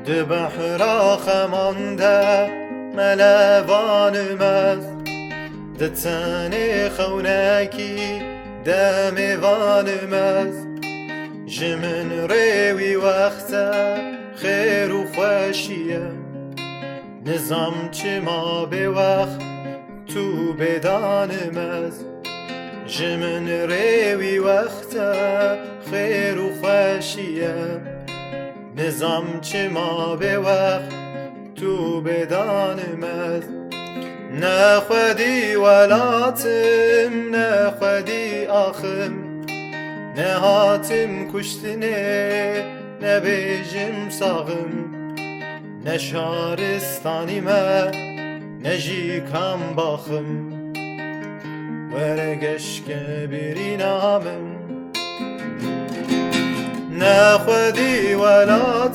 ده بحرا خمانده ملوانم از ده تنی خونکی ده میوانم از جمن روی وقتا خیر و خوشیه نظام چه ما به وقت تو بدانم از جمن روی وقتا خیر و خوشیه نظام چه ما به وقت تو بدانم از نخودی ولاتم نخودی آخم نهاتم کشتنه نبیجم ساغم نشارستانی ما نجی کم باخم ورگش که بری نامم نخودی ولاتم